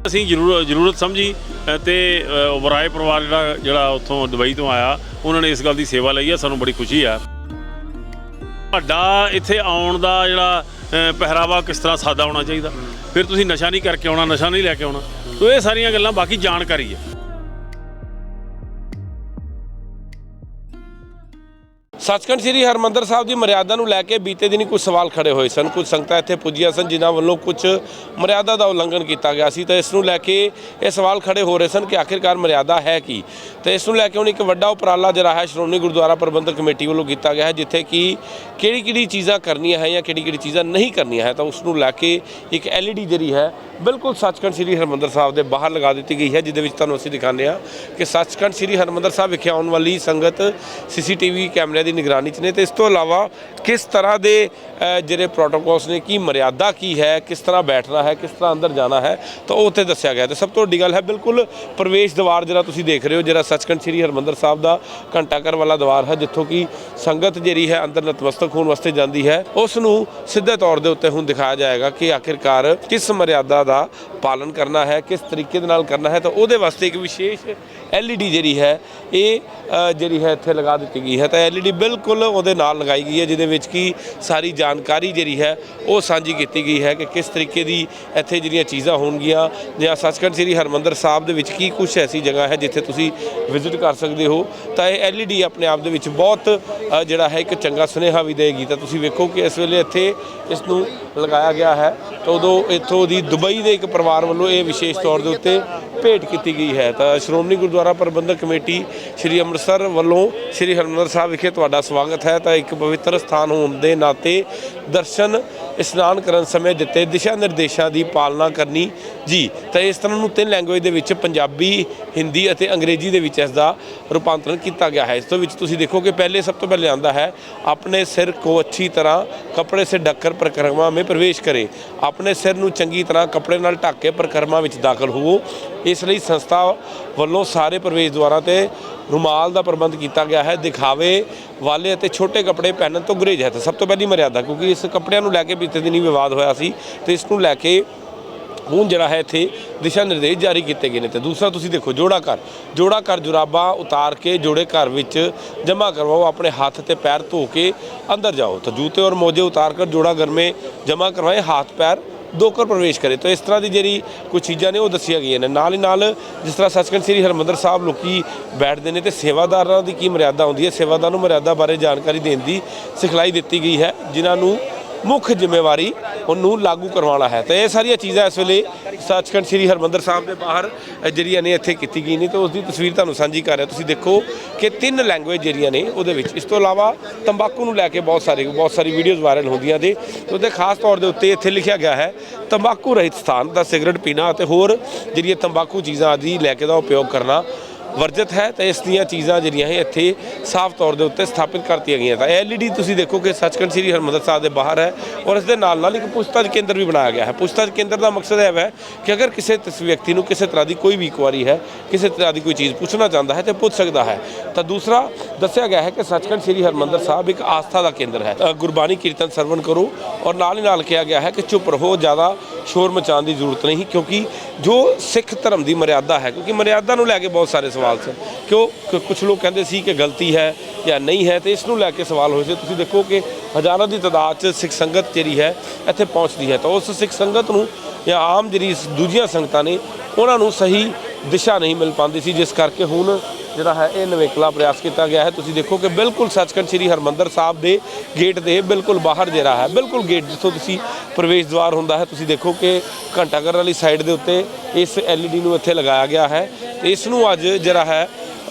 ਅਸੀਂ ਜ਼ਰੂਰਤ ਸਮਝੀ ਤੇ ਵਰਾਏ ਪਰਿਵਾਰ ਜਿਹੜਾ ਉੱਥੋਂ ਦੁਬਈ ਤੋਂ ਆਇਆ, ਉਹਨਾਂ ਨੇ ਇਸ ਗੱਲ ਦੀ ਸੇਵਾ ਲਈ ਹੈ। ਸਾਨੂੰ ਬੜੀ ਖੁਸ਼ੀ ਆ। ਸਾਡਾ ਇੱਥੇ ਆਉਣ ਦਾ ਜਿਹੜਾ ਪਹਿਰਾਵਾ ਕਿਸ ਤਰ੍ਹਾਂ ਸਾਦਾ ਹੋਣਾ ਚਾਹੀਦਾ, ਫਿਰ ਤੁਸੀਂ ਨਸ਼ਾ ਨਹੀਂ ਕਰਕੇ ਆਉਣਾ, ਨਸ਼ਾ ਨਹੀਂ ਲੈ ਕੇ ਆਉਣਾ। ਤੋ ਇਹ ਸਾਰੀਆਂ ਗੱਲਾਂ ਬਾਕੀ ਜਾਣਕਾਰੀ ਹੈ। सचखंड श्री हरमंदर साहब की मर्यादा ਨੂੰ ਲੈ ਕੇ बीते दिन कुछ सवाल खड़े हुए सन। कुछ संगतां इत्थे पुज्जियां सन जिन्हां ਵੱਲੋਂ कुछ मर्यादा का उल्लंघन किया गया सी, तो इस नूं लैके ये सवाल खड़े हो रहे सन कि आखिरकार मर्यादा है की। तो इस नूं लैके हुण एक वड्डा उपराला जिहड़ा है श्रोमणी गुरुद्वारा प्रबंधक कमेटी ਵੱਲੋਂ किया गया है, जिथे कि किहड़ी चीज़ां करनियां है या किहड़ी चीज़ां नहीं करनियां है। तो उस नूं लैके एक LED जिहड़ी है बिल्कुल सचखंड श्री हरमंदर साहब के बाहर लगा दी गई है, जिहदे विच तुहानूं असीं दिखाने कि सचखंड श्री हरमंदर साहब विखे आउण वाली संगत CCTV कैमरे की निगरानी च ने। तो इस तो इलावा किस तरह के ਜਿਹੜੇ प्रोटोकॉल्स ने, की मर्यादा की है, किस तरह बैठना है, किस तरह अंदर जाना है, तो वो उत्थे दस्सिया गया। तो सब तो वड्डी गल है बिल्कुल प्रवेश द्वार जिहड़ा तुसीं देख रहे हो, जिहड़ा सचखंड श्री हरमंदर साहब का घंटाघर वाला द्वार है, जित्थों की संगत जिहड़ी है अंदर नतमस्तक होण वास्ते जाती है, उस नूं सीधे तौर के उत्ते हुण दिखाया जाएगा कि आखिरकार किस मर्यादा का पालन करना है, किस तरीके दे नाल करना है। तो उहदे वास्ते एक विशेष LED जिहड़ी है ये जिहड़ी है इत्थे लगा दी गई है। तो LED बिल्कुल उहदे नाल लगाई गई है, जिहदे विच की सारी जानकारी जिहड़ी है वो साझी की गई है कि किस तरीके की इत्थे जिहड़ियां चीज़ां होणगियां जां सचखंड श्री हरमंदर साहब दे विच की कुछ ऐसी जगह है जिथे तुसीं विजिट कर सकते हो। तो ये LED अपने आप दे विच बहुत जिहड़ा है एक चंगा सुनेहा भी देगी। तो तुसीं वेखो कि इस वेले इत्थे इस नूं लगाया गया है, तो उदों इत्थों दी दुबई दे एक परिवार ਵੱਲੋਂ ये विशेष तौर के उत्ते भेंट की गई है। तो श्रोमणी गुरुद्वारा प्रबंधक कमेटी श्री ਅੰਮ੍ਰਿਤਸਰ ਵੱਲੋਂ श्री हरमंदर साहब विखे तुहाडा स्वागत है। तो एक पवित्र स्थान होने के नाते दर्शन इशनान करन समय दिते दिशा निर्देशों की पालना करनी जी। तो इस तरह नूं 3 लैंगुएज दे विच पंजाबी, हिंदी और अंग्रेजी दे विच इसदा रूपांतरण किया गया है। इस तो विच तुसीं देखो कि पहले सब तो पहले आंदा है अपने सिर को अच्छी तरह कपड़े से ढककर परिक्रमा में प्रवेश करे, अपने सिर नूं चंगी तरह कपड़े नाल ढक के परिक्रमा में दाखिल होवो। इसलिए संस्था वालों सारे प्रवेश द्वारां ते रुमाल का प्रबंध किया गया है। दिखावे वाले और छोटे कपड़े पहनने तो गुरेज है। तो सब तो पहली मर्यादा, क्योंकि इस कपड़िਆਂ ਨੂੰ ਲੈ ਕੇ बीते दिन ही विवाद होया सी, तो इस नूं लैके ਹੁਣ ਜਿਹੜਾ है इत्थे दिशा निर्देश जारी किए गए हैं। तो दूसरा तुसीं देखो जोड़ा घर जुराबां उतार के जोड़े घर विच जमा करवाओ, अपने हाथ ते पैर धो के अंदर जाओ। तो जूते और मोजे उतार कर जोड़ा घर में जमा करवाएं, हाथ पैर धोकर प्रवेश करे। तो इस तरह की जी कुछ चीज़ां ने वो दसिया गई ने। नाल ही नाल जिस तरह सचखंड श्री हरमंदर साहब लोग बैठते हैं, तो सेवादारां की की मर्यादा होंदी है, सेवादार नूं मर्यादा बारे जानकारी देने की सिखलाई दी गई है, जिन्होंने मुख्य जिम्मेवारी उन्होंने लागू करवाना है। तो ये सारिया चीज़ां इस वेले सचखंड श्री हरमंदर साहब के बाहर जिहड़ियां ने इत्थे कीती गई ने। तो उसकी तस्वीर तुहानूं साझी कर रहा। तुसीं देखो कि 3 लैंगुएज जिहड़ियां ने उहदे विच, इस तो इलावा तंबाकू नूं लैके बहुत सारी वीडियोज़ वायरल होंदियां ने। तो उहदे खास तौर के उत्ते इत्थे लिखिया गया है तंबाकू रहित स्थान दा सिगरट पीना ते होर जिहड़ियां तंबाकू चीज़ां आदि लैके दा उपयोग करना वर्जित है। तो इस दी चीज़ां जिहड़ियां है इत्थे साफ तौर के उत्ते स्थापित कर दी गई। तो LED तुसीं देखो कि सचखंड श्री हरमंदर साहब के बाहर है, और इस दे नाल एक पुछताछ केंद्र भी बनाया गया है। पुछताछ केंद्र का मकसद यह है कि अगर किसी व्यक्ति को किसी तरह की कोई भी इंक्वायरी है, किसी तरह की कोई चीज़ पूछना चाहता है तो पूछ सकता है। तो दूसरा दस्सिया गया है कि सचखंड श्री हरमंदर साहब एक आस्था का केंद्र है। गुरबाणी कीर्तन सरवण करो, और नाल ही नाल कहा गया है कि चुप रहो, ज़्यादा शोर मचाने की जरूरत नहीं, क्योंकि जो सिख धर्म की मर्यादा है, क्योंकि मर्यादा को लैके बहुत सारे सवाल से क्यों कुछ लोग कहते सी कि गलती है या नहीं है। तो इसनूं लैके सवाल होए थे। तुसीं देखो कि हज़ारों की तादाद सिख संगत जिहड़ी है इत्थे पहुँचती है। तो उस सिख संगत नूं या आम जिहड़ी दूजियां संगतां ने उन्हां नूं सही दिशा नहीं मिल पाती सी, जिस करके हुण जिहड़ा है ये नवेकला प्रयास किया गया है। तुसीं देखो कि बिल्कुल सचखंड श्री हरमंदर साहब के गेट के बिल्कुल बाहर जिहड़ा है, बिल्कुल गेट जिथों तुसीं प्रवेश द्वार होंदा है, तुसीं देखो कि घंटाघर वाली साइड के उत्ते इस LED नूं इत्थे लगाया गया है। तो इसनूं अज जिहड़ा है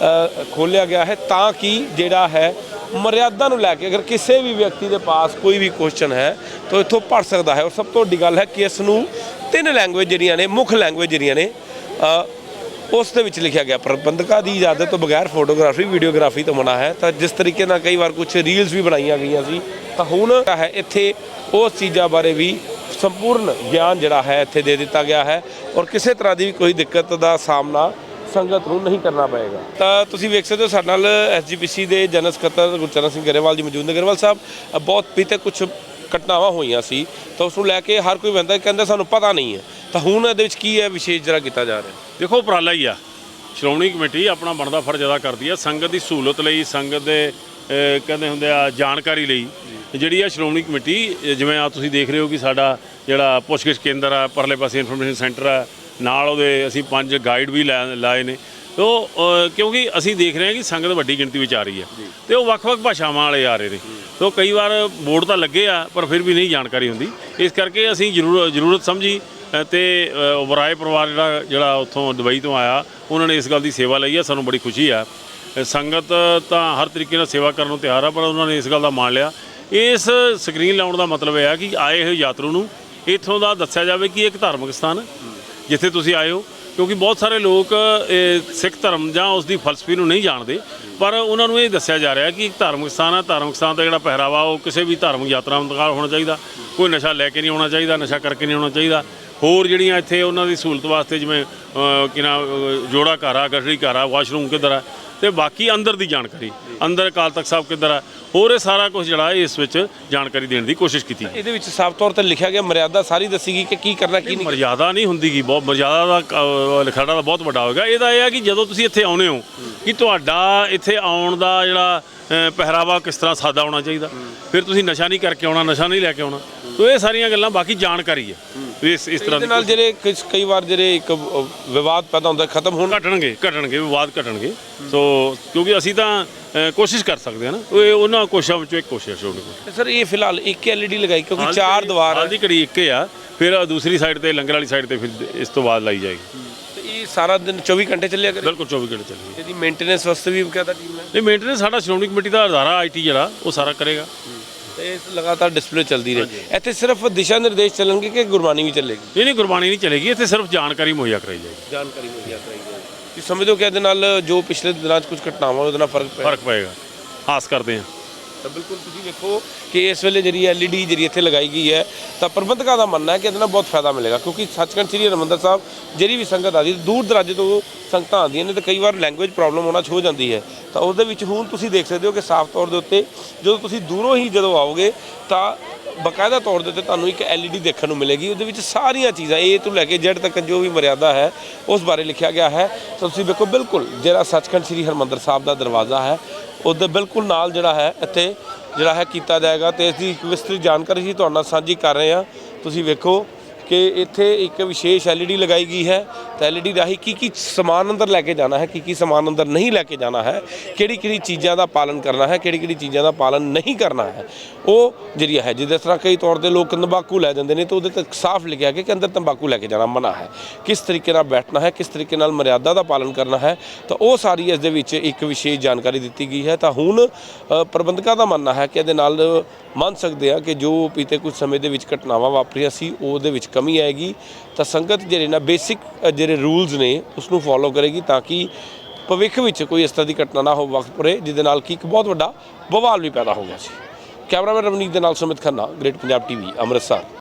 खोलिया गया है, ताकि जिहड़ा है मर्यादा नूं लैके अगर किसी भी व्यक्ति के पास कोई भी क्वेश्चन है तो इत्थों पढ़ सकता है। और सब तो वड्डी गल है कि इसनूं 3 लैंगुएज जिहड़ियां ने, मुख्य लैंगुएज जिहड़ियां ने उस दे विच लिखा गया। प्रबंधकों की इजाजत तो बगैर फोटोग्राफी वीडियोग्राफी तो मना है। तो जिस तरीके नाल कई बार कुछ रील्स भी बनाई गई सी, तो हुण है इत्थे उस चीज़ों बारे भी संपूर्ण ज्ञान जिहड़ा है इत्थे दे दिता गया है, और किसी तरह की कोई दिक्कत का सामना संगत नूं नहीं करना पएगा। तो तुसीं वेख सकते हो साडे नाल SGPC के जनरल सकत्तर गुरचरण सिंह गरेवाल जी मौजूद ने। गरेवाल साहब बहुत बीते कुछ ਘਟਨਾਵਾਂ ਹੋਈਆਂ ਸੀ ਤਾਂ ਉਸ ਨੂੰ ਲੈ ਕੇ ਹਰ ਕੋਈ ਕਹਿੰਦਾ ਸਾਨੂੰ ਪਤਾ ਨਹੀਂ ਹੈ, ਤਾਂ ਹੁਣ ਇਹਦੇ ਵਿੱਚ ਕੀ ਹੈ ਵਿਸ਼ੇਸ਼ ਜਿਹੜਾ ਕੀਤਾ ਜਾ ਰਿਹਾ? ਦੇਖੋ ਉਪਰਾਲਾ ਹੀ ਆ, ਸ਼੍ਰੋਮਣੀ ਕਮੇਟੀ ਆਪਣਾ ਬਣਦਾ ਫਰਜ਼ ਅਦਾ ਕਰਦੀ ਆ ਸੰਗਤ ਦੀ ਸਹੂਲਤ ਲਈ, ਸੰਗਤ ਦੇ ਕਹਿੰਦੇ ਹੁੰਦੇ ਆ ਜਾਣਕਾਰੀ ਲਈ ਜਿਹੜੀ ਆ ਸ਼੍ਰੋਮਣੀ ਕਮੇਟੀ, ਜਿਵੇਂ ਆ ਤੁਸੀਂ ਦੇਖ ਰਹੇ ਹੋ ਕਿ ਸਾਡਾ ਜਿਹੜਾ ਪੁੱਛਗਿੱਛ ਕੇਂਦਰ ਆ, ਪਰਲੇ ਪਾਸੇ ਇਨਫੋਰਮੇਸ਼ਨ ਸੈਂਟਰ ਆ, ਨਾਲ ਉਹਦੇ ਅਸੀਂ 5 ਗਾਈਡ ਵੀ ਲਾਏ ਨੇ। ਤੋ ਕਿਉਂਕਿ ਅਸੀਂ ਦੇਖ ਰਹੇ ਹਾਂ ਕਿ ਸੰਗਤ ਵੱਡੀ ਗਿਣਤੀ ਵਿੱਚ ਆ ਰਹੀ ਹੈ ਤੇ ਉਹ ਵੱਖ-ਵੱਖ ਭਾਸ਼ਾਵਾਂ ਵਾਲੇ ਆ ਰਹੇ ਨੇ, ਤੋ ਕਈ ਵਾਰ ਬੋਰਡ ਤਾਂ ਲੱਗੇ ਆ ਪਰ ਫਿਰ ਵੀ ਨਹੀਂ ਜਾਣਕਾਰੀ ਹੁੰਦੀ। ਇਸ ਕਰਕੇ ਅਸੀਂ ਜ਼ਰੂਰਤ ਸਮਝੀ ਤੇ ਵਰਾਏ ਪਰਿਵਾਰ ਜਿਹੜਾ ਉੱਥੋਂ ਦੁਬਈ ਤੋਂ ਆਇਆ, ਉਹਨਾਂ ਨੇ ਇਸ ਗੱਲ ਦੀ ਸੇਵਾ ਲਈ ਆ, ਸਾਨੂੰ ਬੜੀ ਖੁਸ਼ੀ ਆ। ਸੰਗਤ ਤਾਂ ਹਰ ਤਰੀਕੇ ਨਾਲ ਸੇਵਾ ਕਰਨ ਨੂੰ ਤਿਆਰ ਆ, ਪਰ ਉਹਨਾਂ ਨੇ ਇਸ ਗੱਲ ਦਾ ਮਾਣ ਲਿਆ। ਇਸ ਸਕਰੀਨ ਲਾਉਣ ਦਾ ਮਤਲਬ ਇਹ ਆ ਕਿ ਆਏ ਹੋਏ ਯਾਤਰੂ ਨੂੰ ਇੱਥੋਂ ਦਾ ਦੱਸਿਆ ਜਾਵੇ ਕਿ ਇੱਕ ਧਾਰਮਿਕ ਸਥਾਨ ਜਿੱਥੇ ਤੁਸੀਂ ਆਏ ਹੋ, ਕਿਉਂਕਿ ਬਹੁਤ ਸਾਰੇ ਲੋਕ ਸਿੱਖ ਧਰਮ ਜਾਂ ਉਸ ਦੀ ਫਲਸਫੀ ਨੂੰ ਨਹੀਂ ਜਾਣਦੇ, ਪਰ ਉਹਨਾਂ ਨੂੰ ਇਹ ਦੱਸਿਆ ਜਾ ਰਿਹਾ ਕਿ ਇੱਕ ਧਾਰਮਿਕ ਸਥਾਨ ਹੈ। ਧਾਰਮਿਕ ਸਥਾਨ ਦਾ ਜਿਹੜਾ ਪਹਿਰਾਵਾ ਉਹ ਕਿਸੇ ਵੀ ਧਾਰਮਿਕ ਯਾਤਰਾ ਨਾਲ ਹੋਣਾ ਚਾਹੀਦਾ, ਕੋਈ ਨਸ਼ਾ ਲੈ ਕੇ ਨਹੀਂ ਆਉਣਾ ਚਾਹੀਦਾ, ਨਸ਼ਾ ਕਰਕੇ ਨਹੀਂ ਆਉਣਾ ਚਾਹੀਦਾ। ਹੋਰ ਜਿਹੜੀਆਂ ਇੱਥੇ ਉਹਨਾਂ ਦੀ ਸਹੂਲਤ ਵਾਸਤੇ ਜਿਵੇਂ ਜੋੜਾ ਘਰ ਆ, ਗਠੜੀ ਘਰ ਆ, ਵਾਸ਼ਰੂਮ ਕਿੱਧਰ ਆ, ਤੇ ਬਾਕੀ ਅੰਦਰ ਦੀ ਜਾਣਕਾਰੀ, ਅੰਦਰ ਅਕਾਲ ਤਖਤ ਸਾਹਿਬ ਕਿੱਧਰ ਆ, ਹੋਰ ਇਹ ਸਾਰਾ ਕੁਝ ਜਿਹੜਾ ਇਸ ਵਿੱਚ ਜਾਣਕਾਰੀ ਦੇਣ ਦੀ ਕੋਸ਼ਿਸ਼ ਕੀਤੀ। ਇਹਦੇ ਵਿੱਚ ਸਾਫ਼ ਤੌਰ ਤੇ ਲਿਖਿਆ ਗਿਆ, ਮਰਿਆਦਾ ਸਾਰੀ ਦੱਸੀ ਗਈ ਕਿ ਕੀ ਕਰਨਾ ਕੀ ਨਹੀਂ। ਮਰਿਆਦਾ ਨਹੀਂ ਹੁੰਦੀ ਗੀ, ਬਹੁਤ ਮਰਿਆਦਾ ਦਾ ਲਿਖਾੜਾ ਤਾਂ ਬਹੁਤ ਵੱਡਾ ਹੋਵੇਗਾ। ਇਹਦਾ ਇਹ ਆ ਕਿ ਜਦੋਂ ਤੁਸੀਂ ਇੱਥੇ ਆਉਨੇ ਹੋ ਕਿ ਤੁਹਾਡਾ ਇੱਥੇ ਆਉਣ ਦਾ ਜਿਹੜਾ ਪਹਿਰਾਵਾ ਕਿਸ ਤਰ੍ਹਾਂ ਸਾਦਾ ਹੋਣਾ ਚਾਹੀਦਾ, ਫਿਰ ਤੁਸੀਂ ਨਸ਼ਾ ਨਹੀਂ ਕਰਕੇ ਆਉਣਾ, ਨਸ਼ਾ ਨਹੀਂ ਲੈ ਕੇ ਆਉਣਾ। ਤੋ ਇਹ ਸਾਰੀਆਂ ਗੱਲਾਂ ਬਾਕੀ ਜਾਣਕਾਰੀ ਹੈ ਇਸ ਤਰ੍ਹਾਂ ਦੇ ਨਾਲ ਜਿਹੜੇ ਕਈ ਵਾਰ ਜਿਹੜੇ ਇੱਕ ਵਿਵਾਦ ਪੈਦਾ ਹੁੰਦਾ ਖਤਮ ਹੋਣ ਘਟਣਗੇ ਵਿਵਾਦ ਘਟਣਗੇ। ਸੋ ਕਿਉਂਕਿ ਅਸੀਂ ਤਾਂ ਕੋਸ਼ਿਸ਼ ਕਰ ਸਕਦੇ ਹਾਂ ਨਾ, ਉਹਨਾਂ ਕੋਸ਼ਿਸ਼ਾਂ ਵਿੱਚੋਂ ਇੱਕ ਕੋਸ਼ਿਸ਼ ਹੋਣੀ। ਸਰ ਇਹ ਫਿਲਹਾਲ ਇੱਕ LED ਲਗਾਈ ਕਿਉਂਕਿ 4 ਦੀਵਾਰ ਹਾਲ ਦੀ ਘੜੀ ਇੱਕ ਹੀ ਆ, ਫਿਰ ਦੂਸਰੀ ਸਾਈਡ ਤੇ ਲੰਗਰ ਵਾਲੀ ਸਾਈਡ ਤੇ ਫਿਰ ਇਸ ਤੋਂ ਬਾਅਦ ਲਾਈ ਜਾਏਗੀ। ਇਹ ਸਾਰਾ ਦਿਨ 24 ਘੰਟੇ ਚੱਲਿਆ ਕਰੇ? ਬਿਲਕੁਲ 24 ਘੰਟੇ ਚੱਲੇਗੀ। ਇਹਦੀ ਮੇਨਟੇਨੈਂਸ ਵਾਸਤੇ ਵੀ ਬਕਾਇਦਾ ਟੀਮ ਹੈ? ਨਹੀਂ, ਮੇਨਟੇਨੈਂਸ ਸਾਡਾ ਸ਼੍ਰੋਮਣੀ ਕਮੇਟੀ ਦਾ ਅਦਾਰਾ IT ਜਿਹੜਾ ਉਹ ਸਾਰਾ ਕਰੇਗਾ। ਤੇ ਲਗਾਤਾਰ ਡਿਸਪਲੇ ਚੱਲਦੀ ਰਹੇ। ਇੱਥੇ ਸਿਰਫ ਦਿਸ਼ਾ ਨਿਰਦੇਸ਼ ਚੱਲਣਗੇ ਕਿ ਗੁਰਬਾਣੀ ਵੀ ਚੱਲੇਗੀ? ਨਹੀਂ, ਗੁਰਬਾਣੀ ਨਹੀਂ ਚੱਲੇਗੀ, ਇੱਥੇ ਸਿਰਫ ਜਾਣਕਾਰੀ ਮੁਹੱਈਆ ਕਰਾਈ ਜਾਏਗੀ। ਜਾਣਕਾਰੀ ਮੁਹੱਈਆ ਕਰਾਈ ਜਾਏਗੀ। ਤੁਸੀਂ ਸਮਝਦੇ ਹੋ ਕਿ ਇਹਦੇ ਨਾਲ ਜੋ ਪਿਛਲੇ ਦਿਨਾਂ 'ਚ ਕੁਝ ਘਟਨਾਵਾਂ ਉਹਦੇ ਨਾਲ ਫਰਕ ਪਏਗਾ, ਆਸ ਕਰਦੇ ਹਾਂ। ਤਾਂ ਬਿਲਕੁਲ ਤੁਸੀਂ ਵੇਖੋ ਕਿ ਇਸ ਵੇਲੇ ਜਿਹੜੀ LED ਜਿਹੜੀ ਇੱਥੇ ਲਗਾਈ ਗਈ ਹੈ, ਤਾਂ ਪ੍ਰਬੰਧਕਾਂ ਦਾ ਮੰਨਣਾ ਹੈ ਕਿ ਇਹਦੇ ਨਾਲ ਬਹੁਤ ਫਾਇਦਾ ਮਿਲੇਗਾ, ਕਿਉਂਕਿ ਸੱਚਖੰਡ ਸ੍ਰੀ ਹਰਿਮੰਦਰ ਸਾਹਿਬ ਜਿਹੜੀ ਵੀ ਸੰਗਤ ਆਦੀ ਦੂਰ ਦਰਾਜੇ ਤੋਂ ਸੰਗਤਾਂ ਆਉਂਦੀਆਂ ਨੇ, ਤਾਂ ਕਈ ਵਾਰ ਲੈਂਗੁਏਜ ਪ੍ਰੋਬਲਮ ਹੋਣਾ ਹੋ ਜਾਂਦੀ ਹੈ। ਤਾਂ ਉਹਦੇ ਵਿੱਚ ਹੁਣ ਤੁਸੀਂ ਦੇਖ ਸਕਦੇ ਹੋ ਕਿ ਸਾਫ਼ ਤੌਰ ਦੇ ਉੱਤੇ ਜਦੋਂ ਤੁਸੀਂ ਦੂਰੋਂ ਹੀ ਜਦੋਂ ਆਓਗੇ ਤਾਂ ਬਕਾਇਦਾ ਤੌਰ ਦੇ ਉੱਤੇ ਤੁਹਾਨੂੰ ਇੱਕ LED ਦੇਖਣ ਨੂੰ ਮਿਲੇਗੀ। ਉਹਦੇ ਵਿੱਚ ਸਾਰੀਆਂ ਚੀਜ਼ਾਂ A ਤੋਂ ਲੈ ਕੇ Z ਤੱਕ ਜੋ ਵੀ ਮਰਿਆਦਾ ਹੈ ਉਸ ਬਾਰੇ ਲਿਖਿਆ ਗਿਆ ਹੈ। ਤਾਂ ਤੁਸੀਂ ਵੇਖੋ ਬਿਲਕੁਲ ਜਿਹੜਾ ਸੱਚਖੰਡ ਸ੍ਰੀ ਹਰਿਮੰਦਰ ਸਾਹਿਬ ਦਾ ਦਰਵਾਜ਼ਾ ਹੈ ਉਹਦੇ ਬਿਲਕੁਲ ਨਾਲ ਜਿਹੜਾ ਹੈ ਇੱਥੇ ਜਿਹੜਾ ਹੈ ਕੀਤਾ ਜਾਏਗਾ, ਤੇ ਇਸ ਦੀ ਇੱਕ ਵਿਸਤ੍ਰਿਤ ਜਾਣਕਾਰੀ ਹੀ ਤੁਹਾਡੇ ਨਾਲ ਸਾਂਝੀ ਕਰ ਰਹੇ ਹਾਂ। ਤੁਸੀਂ ਵੇਖੋ ਕਿ ਇੱਥੇ ਇੱਕ ਵਿਸ਼ੇਸ਼ LED ਲਗਾਈ ਗਈ ਹੈ, ਤਾਂ LED ਰਾਹੀਂ ਕੀ ਸਮਾਨ ਅੰਦਰ ਲੈ ਕੇ ਜਾਣਾ ਹੈ, ਕੀ ਸਮਾਨ ਅੰਦਰ ਨਹੀਂ ਲੈ ਕੇ ਜਾਣਾ ਹੈ, ਕਿਹੜੀ ਚੀਜ਼ਾਂ ਦਾ ਪਾਲਨ ਕਰਨਾ ਹੈ, ਕਿਹੜੀ ਚੀਜ਼ਾਂ ਦਾ ਪਾਲਨ ਨਹੀਂ ਕਰਨਾ ਹੈ, ਉਹ ਜਿਹੜੀ ਹੈ। ਜਿਸ ਤਰ੍ਹਾਂ ਕਈ ਤੌਰ 'ਤੇ ਲੋਕ ਤੰਬਾਕੂ ਲੈ ਜਾਂਦੇ ਨੇ ਤਾਂ ਉਹਦੇ 'ਤੇ ਸਾਫ਼ ਲਿਖਿਆ ਕਿ ਅੰਦਰ ਤੰਬਾਕੂ ਲੈ ਕੇ ਜਾਣਾ ਮਨਾ ਹੈ, ਕਿਸ ਤਰੀਕੇ ਨਾਲ ਬੈਠਣਾ ਹੈ, ਕਿਸ ਤਰੀਕੇ ਨਾਲ ਮਰਿਆਦਾ ਦਾ ਪਾਲਨ ਕਰਨਾ ਹੈ, ਤਾਂ ਉਹ ਸਾਰੀ ਇਸ ਦੇ ਵਿੱਚ ਇੱਕ ਵਿਸ਼ੇਸ਼ ਜਾਣਕਾਰੀ ਦਿੱਤੀ ਗਈ ਹੈ। ਤਾਂ ਹੁਣ ਪ੍ਰਬੰਧਕਾਂ ਦਾ ਮੰਨਣਾ ਹੈ ਕਿ ਇਹਦੇ ਨਾਲ ਮੰਨ ਸਕਦੇ ਆ ਕਿ ਜੋ ਬੀਤੇ ਕੁਝ ਸਮੇਂ ਦੇ ਵਿੱਚ ਘਟਨਾਵਾਂ ਵਾਪਰੀਆਂ ਸੀ ਉਹਦੇ ਵਿੱਚ ਕਮੀ ਆਏਗੀ, ਤਾਂ ਸੰਗਤ ਜਿਹੜੇ ਨਾ ਬੇਸਿਕ ਜਿਹੜੇ ਰੂਲਸ ਨੇ ਉਸ ਨੂੰ ਫੋਲੋ ਕਰੇਗੀ, ਤਾਂ ਕਿ ਭਵਿੱਖ ਵਿੱਚ ਕੋਈ ਇਸ ਤਰ੍ਹਾਂ ਦੀ ਘਟਨਾ ਨਾ ਹੋ ਵਾਪਰੇ ਜਿਹਦੇ ਨਾਲ ਕਿ ਇੱਕ ਬਹੁਤ ਵੱਡਾ ਬਵਾਲ ਵੀ ਪੈਦਾ ਹੋ ਗਿਆ ਸੀ। ਕੈਮਰਾਮੈਨ ਰਵਨੀਤ ਦੇ ਨਾਲ ਸੁਮਿਤ ਖੰਨਾ, ਗ੍ਰੇਟ ਪੰਜਾਬ TV, ਅੰਮ੍ਰਿਤਸਰ।